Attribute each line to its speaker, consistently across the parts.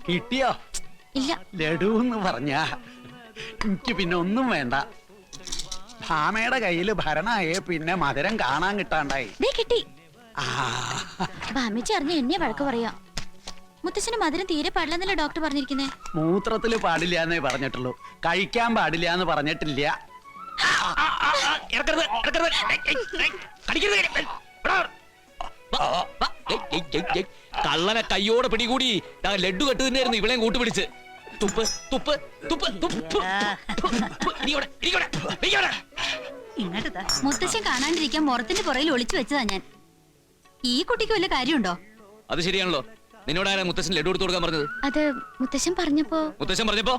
Speaker 1: കിട്ടിയോ?
Speaker 2: ഇല്ല.
Speaker 1: ലഡു എന്ന് പറഞ്ഞ എനിക്ക് പിന്നെ ഒന്നും വേണ്ട. ഭാമയുടെ കയ്യില് ഭരണായേ പിന്നെ മധുരം കാണാൻ കിട്ടാണ്ടായി.
Speaker 2: കിട്ടി. ഭാമിച്ച് അറിഞ്ഞ എന്നെ വഴക്ക് പറയാ. മുത്തശ്ശന് മധുരം തീരെ പാടില്ലെന്നല്ലേ ഡോക്ടർ പറഞ്ഞിരിക്കുന്നേ?
Speaker 1: മൂത്രത്തില് പാടില്ല എന്നേ പറഞ്ഞിട്ടുള്ളൂ, കഴിക്കാൻ പാടില്ല എന്ന് പറഞ്ഞിട്ടില്ല.
Speaker 3: കള്ളനെ കയ്യോടെ പിടികൂടി ലഡ്ഡു കെട്ടു തന്നെയായിരുന്നു ഇവളെയും കൂട്ടുപിടിച്ച്. തുപ്പ് തുപ്പ് തുപ്പ് തുപ്പ്.
Speaker 2: മുത്തശ്ശൻ കാണാണ്ടിരിക്കാൻ മുറത്തിന്റെ പുറയിൽ ഒളിച്ചു വെച്ചതാ ഞാൻ. ഈ കുട്ടിക്ക് വല്ല കാര്യമുണ്ടോ?
Speaker 3: അത് ശരിയാണല്ലോ. നിന്നോടാരാ മുത്തശ്ശൻ ലഡു എടുത്തു കൊടുക്കാൻ പറഞ്ഞത്?
Speaker 2: അത് മുത്തശ്ശൻ പറഞ്ഞപ്പോ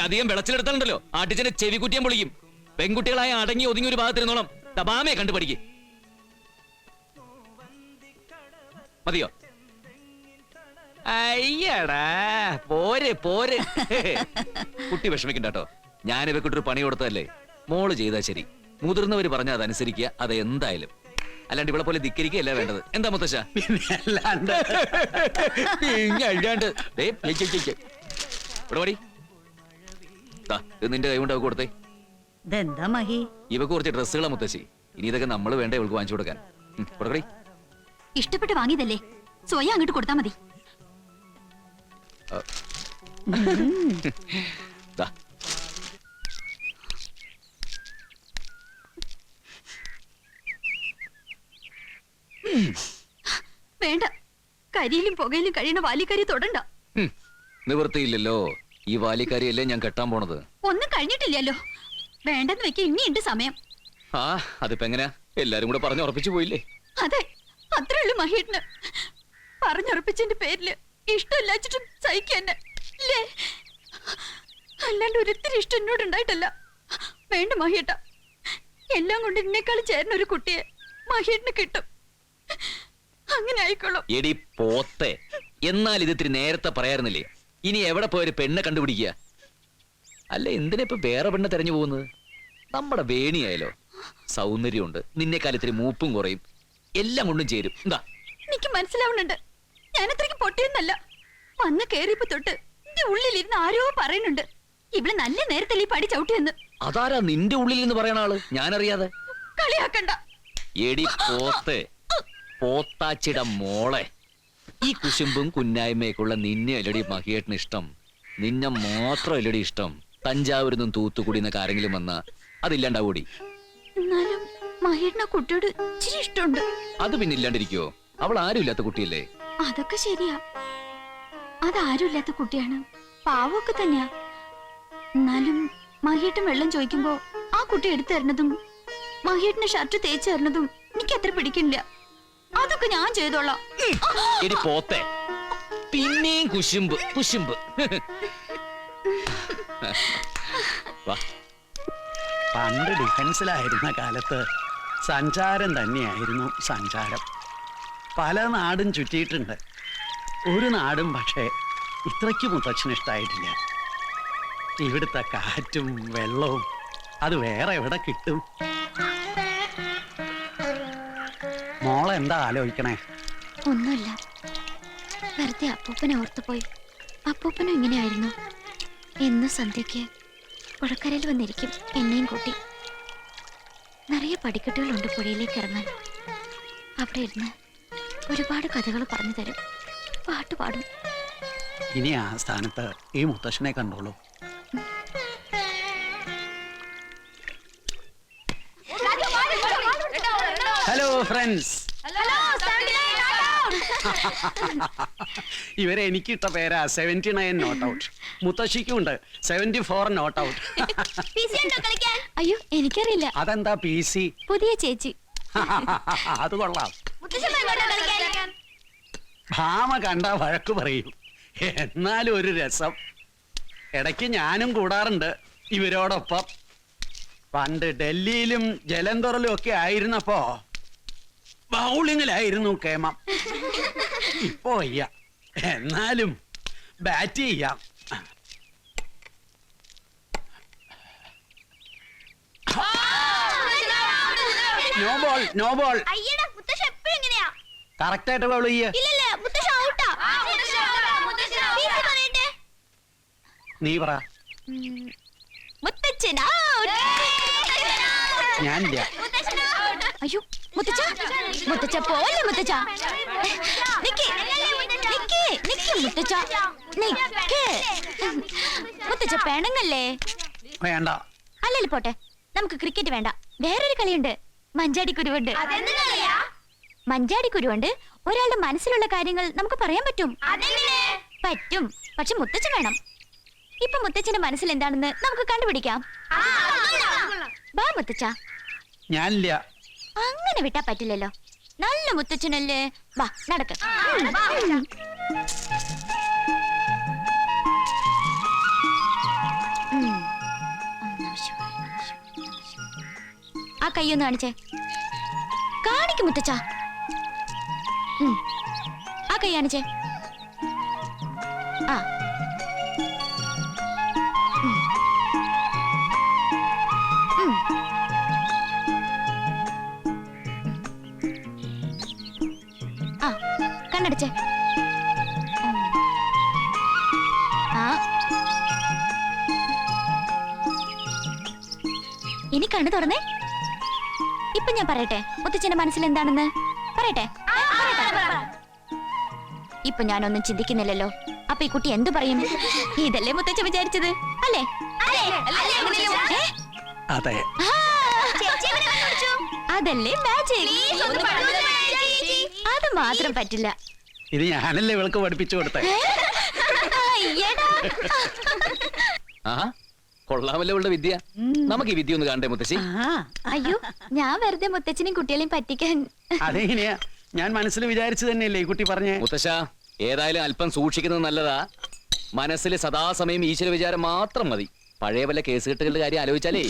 Speaker 3: അധികം വിളച്ചിലെടുത്താലുണ്ടല്ലോ ആട്ടിച്ചന്റെ ചെവി കുറ്റിയാൻ പൊളിക്കും. പെൺകുട്ടികളായ അടങ്ങി ഒതുങ്ങി ഒരു ഭാഗത്തിരുന്നോളം തപാമയെ കണ്ടു പഠിക്ക്. മതിയോ? അയ്യടാ പോരെ പോരെ. കുട്ടി വിഷമിക്കണ്ടോ. ഞാൻ ഇവക്കിട്ടൊരു പണി കൊടുത്തതല്ലേ. മോള് ചെയ്താ ശരി. മുതിർന്നവര് പറഞ്ഞാൽ അതനുസരിക്കുക. അത് എന്തായാലും. അല്ലാണ്ട് ഇവിടെ പോലെ ധിക്കരിക്കുകയല്ല വേണ്ടത്. എന്താ മുത്തശ്ശ? നിന്റെ കൈ കൊണ്ട് അവക്ക് കൊടുത്തേ. ഇവക്ക് കുറച്ച് ഡ്രസ്സുകളാ മുത്തശ്ശി. ഇനി ഇതൊക്കെ നമ്മള് വേണ്ട ഇവൾക്ക് വാങ്ങിച്ചു കൊടുക്കാൻ. കൊടുക്കടി.
Speaker 2: ഇഷ്ടപ്പെട്ട് വാങ്ങിയതല്ലേ, സ്വയം അങ്ങോട്ട് കൊടുത്താ മതി. വേണ്ട, കരിയിലും പുകയിലും കഴിയണ വാലിക്കാരി തൊടണ്ട.
Speaker 3: നിവൃത്തിയില്ലല്ലോ. ഈ വാലിക്കാരിയല്ലേ ഞാൻ കെട്ടാൻ പോണത്.
Speaker 2: ഒന്നും കഴിഞ്ഞിട്ടില്ലല്ലോ. വേണ്ടെന്ന് വെക്ക, ഇനിയുണ്ട് സമയം.
Speaker 3: അതിപ്പോ എങ്ങനെയാ? എല്ലാരും കൂടെ പറഞ്ഞുറപ്പിച്ചു പോയില്ലേ?
Speaker 2: അതെ, അത്രേ ഉള്ളു മഹേട്ടന്. പറഞ്ഞുറപ്പിച്ചതിന്റെ പേരില് ഇഷ്ടമില്ലാച്ചിട്ടും സഹിക്കന്നെ അല്ലേ? അല്ലാണ്ട് ഒരിത്തിരി ഇഷ്ടം എന്നോട് ഉണ്ടായിട്ടല്ല. വേണ്ട മഹേട്ട, എല്ലാം കൊണ്ട് എന്നെക്കാളും ചേർന്ന ഒരു കുട്ടിയെ മഹേട്ടന് കിട്ടും. അങ്ങനെ ആയിക്കോളും.
Speaker 3: എടി പോത്തെ, എന്നാൽ ഇതിത്തിരി നേരത്തെ പറയാറുന്നില്ലേ? ഇനി എവിടെ പോയൊരു പെണ്ണെ കണ്ടുപിടിക്കുക? അല്ല, എന്തിനാ ഇപ്പൊ വേറെ പെണ്ണെ തെരഞ്ഞു പോകുന്നത്? നമ്മുടെ വേണിയായാലോ സൗന്ദര്യമുണ്ട്, നിന്നെക്കാൾ ഇത്തിരി മൂപ്പും കുറയും, എല്ലാം കൊണ്ടും ചേരും. എന്താ?
Speaker 2: എനിക്ക് മനസ്സിലാവുന്നുണ്ട്. ഞാൻ അത്രയ്ക്ക് പൊട്ടിയെന്നല്ല. വന്ന് കേറിയപ്പോ തൊട്ട് എന്റെ ഉള്ളിലിരുന്ന് ആരോ പറയുന്നുണ്ട്, ഇവിടെ നല്ല നേരത്തല്ലേ പടി ചവിട്ടിയെന്ന്.
Speaker 3: അതാരാ നിന്റെ ഉള്ളിൽ നിന്ന് പറയണ ആള്? ഞാനറിയാതെ.
Speaker 2: കളിയാക്കണ്ട.
Speaker 3: എടി പോത്തെ, പോത്താച്ചിട മോളെ, ഈ കുശുമ്പും കുന്നായ്മയൊക്കെയുള്ള നിന്നെ അല്ലടി മഹിയേട്ടന് ഇഷ്ടം. നിന്നെ മാത്രം അല്ലടി ഇഷ്ടം. തഞ്ചാവൂരിൽ നിന്നും തൂത്തുകുടി എന്നൊക്കെ ആരെങ്കിലും വന്നാ അതില്ലാണ്ടാവൂടി.
Speaker 2: എന്നാലും മഹേട്ടനെ കുട്ടിയോട് ഇച്ചിരി ഇഷ്ടമുണ്ട്.
Speaker 3: അത് പിന്നെ ഇല്ലാണ്ടിരിക്കോ? അവൾ ആരും ഇല്ലാത്ത കുട്ടിയല്ലേ?
Speaker 2: അതൊക്കെ ശരിയാ. അതാരും ഇല്ലാത്ത കുട്ടിയാണ്, പാവമൊക്കെ തന്നെയാ. എന്നാലും മഹേട്ടൻ വെള്ളം ചോദിക്കുമ്പോ ആ കുട്ടി എടുത്തു തരുന്നതും മഹേട്ടന്റെ ഷർട്ട് തേച്ചു തരുന്നതും എനിക്ക് അത്ര പിടിക്കില്ല. അതൊക്കെ ഞാൻ ചെയ്തോളാം.
Speaker 3: എടി പോത്തെ, പിന്നെയും കുശുമ്പ് കുശുമ്പ്.
Speaker 1: പണ്ട് ഡിഫൻസിലായിരുന്ന കാലത്ത് സഞ്ചാരം തന്നെയായിരുന്നു സഞ്ചാരം. പല നാടും ചുറ്റിയിട്ടുണ്ട്. ഒരു നാടും പക്ഷേ ഇത്രയ്ക്ക് മുത്തച്ഛന് ഇഷ്ടമായിട്ടില്ല. ഇവിടുത്തെ കാറ്റും വെള്ളവും അത് വേറെ എവിടെ കിട്ടും? മോളെന്താ ആലോചിക്കണേ?
Speaker 2: ഒന്നുമില്ല, വെറുതെ അപ്പൂപ്പനെ ഓർത്തുപോയി. അപ്പൂപ്പനും ഇങ്ങനെയായിരുന്നു. എന്നും സന്ധ്യയ്ക്ക് പുഴക്കരയിൽ വന്നിരിക്കും, എന്നെയും കൂട്ടി. നിറയെ പടിക്കെട്ടുകളുണ്ട് പുഴയിലേക്ക് ഇറങ്ങാൻ. അവിടെ ഇരുന്ന് ഒരുപാട് കഥകൾ പറഞ്ഞു തരും, പാട്ട് പാടും.
Speaker 1: ഇനി ആ സ്ഥാനത്ത് ഈ മുത്തശ്ശനെ കണ്ടോളൂ. Hello friends. ഇവരെ എനിക്കിട്ട പേരാ 79 നോട്ട് ഔട്ട്. മുത്തശ്ശിക്കും ഉണ്ട് 74 നോട്ട് ഔട്ട്.
Speaker 2: അയ്യോ, എനിക്കറിയില്ല.
Speaker 1: അതെന്താ PC?
Speaker 2: പുതിയ ചേച്ചി.
Speaker 1: അത് കൊള്ളാം. ഭാമ കണ്ട വഴക്ക് പറയും, എന്നാലും ഒരു രസം. ഇടയ്ക്ക് ഞാനും കൂടാറുണ്ട് ഇവരോടൊപ്പം. പണ്ട് ഡൽഹിയിലും ജലന്ധറിലും ഒക്കെ ആയിരുന്നപ്പോ ബൗളിങ്ങിലായിരുന്നു കേമം. ഇപ്പോ വയ്യ, എന്നാലും ബാറ്റ് ചെയ്യാം. No ball, no ball. Correct ആയിട്ട് ബൗൾ ചെയ്യ. നീ പറ.
Speaker 2: മുത്തച്ഛൻ
Speaker 1: ഞാനില്ല.
Speaker 2: അയ്യോ മുത്തച്ഛ, മുത്തച്ഛ പോലെ മുത്തച്ഛ. നിക്ക്, നിക്ക്, നിക്ക് മുത്തച്ഛ, നിക്ക്. മുത്തച്ഛ പെണങ്ങല്ലേ?
Speaker 1: വേണ്ട.
Speaker 2: അല്ലല്ലോ പോട്ടെ, നമുക്ക് ക്രിക്കറ്റ് വേണ്ട, വേറൊരു കളിയുണ്ട്, മഞ്ചാടിക്കുരുവുണ്ട്. മഞ്ചാടിക്കുരുവുണ്ട് ഒരാളുടെ മനസ്സിലുള്ള കാര്യങ്ങൾ നമുക്ക് പറയാൻ പറ്റും. പറ്റും, പക്ഷെ മുത്തച്ഛൻ വേണം. ഇപ്പൊ മുത്തച്ഛന്റെ മനസ്സിൽ എന്താണെന്ന് നമുക്ക് കണ്ടുപിടിക്കാം. ബാ മുത്തച്ഛ.
Speaker 1: ഞാനില്ല.
Speaker 2: അങ്ങനെ വിട്ടാ പറ്റില്ലല്ലോ, നല്ല മുത്തച്ഛനല്ലേ. വാ നടക്ക. ആ കയ്യൊന്ന് കാണിച്ചേ. കാണിക്കും മുത്തച്ഛ. ആ കൈ കാണിച്ചേ. ആ ആ കണ്ണടച്ചേ. ആ ഇനി കണ്ണു തുറന്നേ. ഇപ്പൊ ഞാൻ പറയട്ടെ മുത്തച്ഛന്റെ മനസ്സിൽ എന്താണെന്ന് പറയട്ടെ. ഇപ്പൊ ഞാനൊന്നും ചിന്തിക്കുന്നില്ലല്ലോ, അപ്പൊ ഈ കുട്ടി എന്തു പറയും? ഇതല്ലേ മുത്തച്ഛൻ വിചാരിച്ചത് അല്ലേ? ഏ?
Speaker 1: അതെ.
Speaker 2: ആ, അതല്ലേ മാജിക്. അത് മാത്രം പറ്റില്ല.
Speaker 1: ഇത് ഞാനല്ലേ ഇവൾക്ക് പഠിപ്പിച്ചു കൊടുത്തേ.
Speaker 2: അയ്യടാ.
Speaker 3: ആഹാ, കൊള്ളാമല്ലോ ഉള്ള വിദ്യ. നമുക്ക് ഈ വിദ്യ ഒന്ന് കാണണ്ടേ മുത്തശ്ശി?
Speaker 2: അയ്യോ, ഞാൻ വെറുതെ മുത്തച്ഛനെയും കുട്ടികളെയും പറ്റിക്കാൻ.
Speaker 1: അതെങ്ങനെയാ? ഞാൻ മനസ്സിൽ വിചാരിച്ചു തന്നെയല്ലേ ഈ കുട്ടി പറഞ്ഞേ.
Speaker 3: മുത്തശ്ശ, ഏതായാലും അല്പം സൂക്ഷിക്കുന്നത് നല്ലതാ. മനസ്സിൽ സദാസമയം ഈശ്വര വിചാരം മാത്രം മതി. പഴയ വല്ല കേസുകെട്ടുകളുടെ കാര്യം ആലോചിച്ചാലേ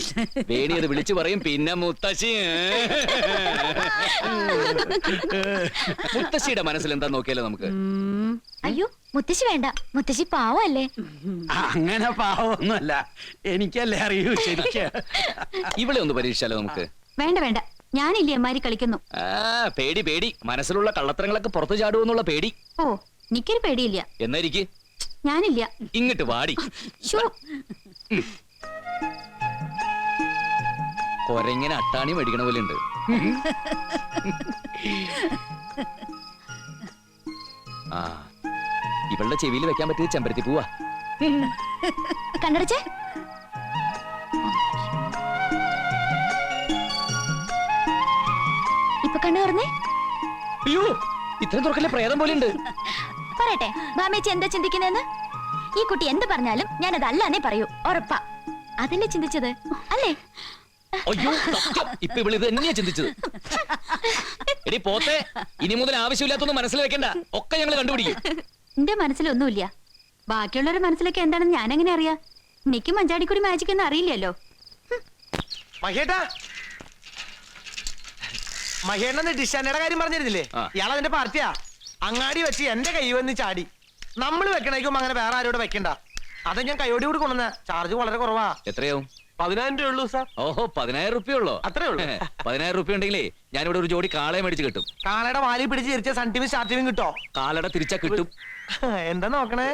Speaker 3: വേണി അത് വിളിച്ചു പറയും. പിന്നെ മുത്തശ്ശി മുത്തശ്ശിയുടെ മനസ്സിൽ എന്താ നോക്കിയാലോ നമുക്ക്.
Speaker 2: അയ്യോ മുത്തശ്ശി വേണ്ട, മുത്തശ്ശി പാവല്ലേ.
Speaker 1: അങ്ങനെ പാവമൊന്നുമല്ല, എനിക്കല്ലേ അറിയൂ ശരിക്ക്.
Speaker 3: ഇവിടെ ഒന്ന് പരീക്ഷിച്ചാലോ നമുക്ക്?
Speaker 2: വേണ്ട വേണ്ട, ഞാനില്ലേ അമ്മാരി കളിക്കുന്നു.
Speaker 3: ആ പേടി പേടി, മനസ്സിലുള്ള കള്ളത്തരങ്ങളൊക്കെ പുറത്തു ചാടുമെന്നുള്ള പേടി.
Speaker 2: ഓ എനിക്കൊരു പേടിയില്ല.
Speaker 3: എന്നായിരിക്കും
Speaker 2: ഞാനില്ല.
Speaker 3: ഇങ്ങോട്ട് വാടി.
Speaker 2: ശോ.
Speaker 3: കൊരങ്ങനെ അട്ടാണി മേടിക്കണ പോലെ ഉണ്ട്. ആ ഇവളുടെ ചെവിയിൽ വെക്കാൻ പറ്റിയത് ചെമ്പരത്തി പൂവാ.
Speaker 2: കണ്ണടച്ചേ. ഇപ്പൊ കണ്ണു തുറന്നേ.
Speaker 3: അയ്യോ, ഇത്രയും തുറക്കല്ലേ, പ്രേതം പോലെ ഉണ്ട്.
Speaker 2: പറയട്ടെ ഭാമേച്ചി എന്താ ചിന്തിക്കുന്നതെന്ന്? ഈ കുട്ടി എന്ത് പറഞ്ഞാലും ഞാനത് അല്ലാന്നേ പറയൂ, ഉറപ്പാ. അതല്ലേ ചിന്തിച്ചത് അല്ലേ?
Speaker 3: അയ്യോ സത്യം, ഇപ്പൊ ഇവള് ഇത് തന്നെയാ ചിന്തിച്ചത്. എടി പോത്തെ, ഇനി മുതൽ ആവശ്യമില്ലാത്തൊന്നും മനസ്സിൽ വെക്കണ്ട, ഒക്കെ ഞങ്ങൾ കണ്ടുപിടിക്കും.
Speaker 2: എന്റെ മനസ്സിലൊന്നുമില്ല, ബാക്കിയുള്ളവരുടെ മനസ്സിലൊക്കെ എന്താണെന്ന് ഞാൻ എങ്ങനെ അറിയാ? എനിക്ക് മഞ്ചാടിക്കുടി മാജിക് എന്ന് അറിയില്ലല്ലോ.
Speaker 4: മഹേട്ടാ, മഹേണ്ണന്ന് ഡിഷാനയുടെ കാര്യം പറഞ്ഞിരുന്നില്ലേ? ഇയാൾ അതിന്റെ പാർട്ടിയാ. അങ്ങാടി വെച്ച് എന്റെ കൈ വന്ന് ചാടി. നമ്മൾ വെക്കണേക്കും അങ്ങനെ വേറെ ആരോട് വെക്കണ്ട. അത് ഞാൻ കൈയോടി കൂടി കൊണ്ടുവന്ന. ചാർജ് വളരെ കുറവാ.
Speaker 3: എത്രയാവും?
Speaker 4: 10,000 രൂപ ഉള്ളൂ സാർ.
Speaker 3: ഓഹോ, 10,000 റുപ്യ ഉള്ളോ?
Speaker 4: അത്രേ ഉള്ളൂ.
Speaker 3: 10,000 റുപ്യ ഉണ്ടെങ്കിലേ ഞാനിവിടെ ഒരു ജോഡി കാളയെ മേടിച്ച് കിട്ടും.
Speaker 4: കാളയുടെ വാലി പിടിച്ച് തിരിച്ച സൺ ടിവി സ്റ്റാർ ടിവിയും കിട്ടോ?
Speaker 3: കാളയുടെ തിരിച്ചാ കിട്ടും.
Speaker 4: എന്താ നോക്കണേ?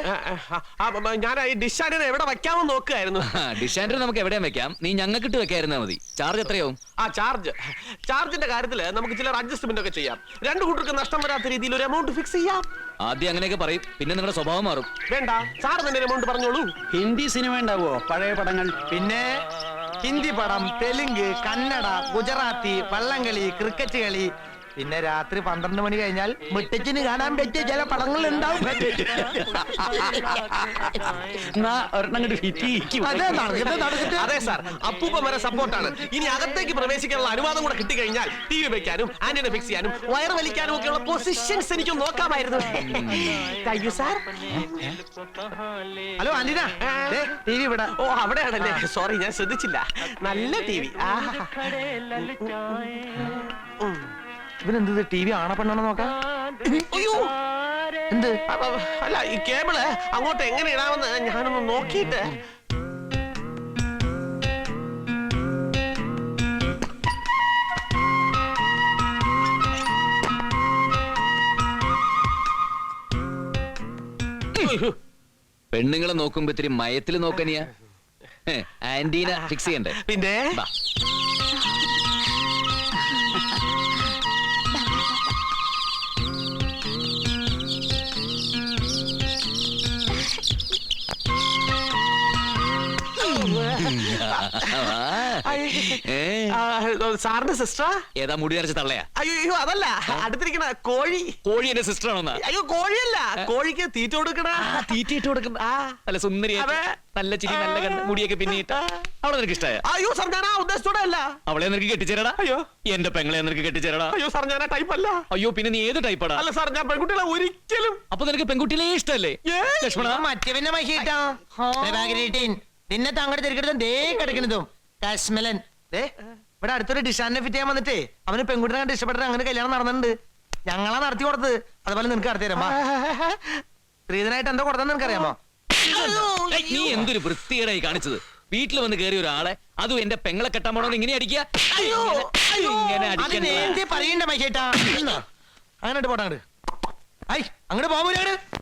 Speaker 4: ഞാൻ ഈ ഡിഷാനെ എവിടെ വെക്കാമെന്ന് നോക്കുകയായിരുന്നു.
Speaker 3: ഡിഷാൻഡർ നമുക്ക് എവിടെയും വെക്കാം, നീ ഞങ്ങൾക്കിട്ട് വെക്കായിരുന്നാ മതി. ചാർജ് എത്രയാവും?
Speaker 4: ചാർജിന്റെ കാര്യത്തില് നമുക്ക് ചില അഡ്ജസ്റ്റ്മെന്റ് ഒക്കെ ചെയ്യാം. രണ്ടു കൂട്ടർക്ക് നഷ്ടം വരാത്ത രീതിയിൽ ഒരു എമൗണ്ട് ഫിക്സ് ചെയ്യാം.
Speaker 3: ആദ്യം അങ്ങനെയൊക്കെ പറയും, പിന്നെ നിങ്ങളുടെ സ്വഭാവം മാറും.
Speaker 4: വേണ്ട, സാർ തന്നെ എമൗണ്ട് പറഞ്ഞോളൂ.
Speaker 1: ഹിന്ദി സിനിമ ഉണ്ടാവോ പഴയ പടങ്ങൾ?
Speaker 4: പിന്നെ ഹിന്ദി പടം, തെലുങ്ക്, കന്നഡ, ഗുജറാത്തി, വള്ളംകളി, ക്രിക്കറ്റ് കളി, പിന്നെ രാത്രി 12 മണി കഴിഞ്ഞാൽ മുട്ടച്ചിന് കാണാൻ പറ്റിയ ചില പടങ്ങൾ ഉണ്ടാവും. അതെ സാർ, അപ്പൂപ്പ വരെ സപ്പോർട്ടാണ്. ഇനി അകത്തേക്ക് പ്രവേശിക്കാനുള്ള അനുവാദം കൂടെ കിട്ടിക്കഴിഞ്ഞാൽ ടി വി വെക്കാനും ആന്റിന ഫിക്സ് ചെയ്യാനും വയർ വലിക്കാനും ഒക്കെയുള്ള പൊസിഷൻസ് എനിക്ക് നോക്കാമായിരുന്നു. Thank you sir. Hello antenna, T V ഇവിടെ. ഓ അവിടെയാണല്ലേ, സോറി ഞാൻ ശ്രദ്ധിച്ചില്ല. നല്ല ടി വി. ഇവനെന്ത് ടി വി ആണ പെണ്ണാണോ നോക്കാം? എന്ത്? അല്ല, ഈ കേബിള് അങ്ങോട്ട് എങ്ങനെ ഇടാമെന്ന് ഞാനൊന്ന് നോക്കിയിട്ട്.
Speaker 3: പെണ്ണുങ്ങളെ നോക്കുമ്പോ ഇത്തിരി മയത്തില് നോക്കനിയാ ആന്റീന ഫിക്സ് ചെയ്യണ്ടേ?
Speaker 4: പിന്നെ
Speaker 3: ബാ. ഏ,
Speaker 4: സാറിന്റെ സിസ്റ്ററാ?
Speaker 3: ഏതാ മുടി നരച്ച തള്ളയാ?
Speaker 4: അയ്യോ അതല്ല, അടുത്തിരിക്കണ കോഴി.
Speaker 3: കോഴി എന്റെ സിസ്റ്റർ ആണോന്നാ?
Speaker 4: അയ്യോ കോഴിയല്ല, കോഴിക്ക് തീറ്റ കൊടുക്കണ.
Speaker 3: തീറ്റയിട്ട് കൊടുക്കുന്ന നല്ല സുന്ദരിയാ,
Speaker 4: അതെ.
Speaker 3: നല്ല ചിരി, നല്ല കണ്ണ്, മുടിയൊക്കെ പിന്നിട്ട അവളെ നിനക്ക് ഇഷ്ടായ?
Speaker 4: അയ്യോ സാർ, ഞാൻ ആ ഉദ്ദേശത്തോടെ അല്ല.
Speaker 3: അവളെ നിനക്ക് കെട്ടിച്ചേരടാ?
Speaker 4: അയ്യോ
Speaker 3: എന്റെ പെങ്ങളെ നിനക്ക് കെട്ടിച്ചേരടാ?
Speaker 4: അയ്യോ സാർ, ഞാൻ ആ ടൈപ്പ് അല്ല.
Speaker 3: അയ്യോ പിന്നെ നീ ഏത് ടൈപ്പാടാ?
Speaker 4: അല്ല സാർ, ഞാൻ പെൺകുട്ടികളെ ഒരിക്കലും.
Speaker 3: അപ്പൊ നിനക്ക് പെൺകുട്ടികളെ ഇഷ്ടല്ലേ? ലക്ഷ്മണ
Speaker 5: മറ്റേ പിന്നെ മഹിട്ടാ നിന്നെ താങ്കളുടെ തിരികെടുത്തും ദേ കിടക്കുന്നതും കാശ്മലൻ ദേ ഇവിടെ അടുത്തൊരു ഡിഷാനെ ഫിറ്റ് ചെയ്യാൻ വന്നിട്ടേ അവന് പെൺകുട്ടിനെ കണ്ട് ഇഷ്ടപ്പെട്ടിട്ട് അങ്ങനെ കല്യാണം നടന്നിട്ടുണ്ട്. ഞങ്ങളാ നടത്തി കൊടുത്തത്. അതുപോലെ നിനക്ക് നടത്തി തരാമോ? സ്ത്രീധനായിട്ട് എന്തോ കൊടുത്തെന്ന് നിനക്കറിയാമോ?
Speaker 3: നീ എന്തൊരു വൃത്തികേടായി കാണിച്ചത്. വീട്ടിൽ വന്ന് കയറിയ ഒരാളെ, അതും എന്റെ പെങ്ങളെ കെട്ടാൻ പോണോ ഇങ്ങനെ അടിക്കുക? ഇങ്ങനെ
Speaker 5: അത്
Speaker 3: അടിക്കണ്ട.
Speaker 5: നേരത്തെ പറയണ്ട മഹിട്ടാ. അങ്ങനെ പോട്ടാ അങ്ങോട്ട് പോകൂല.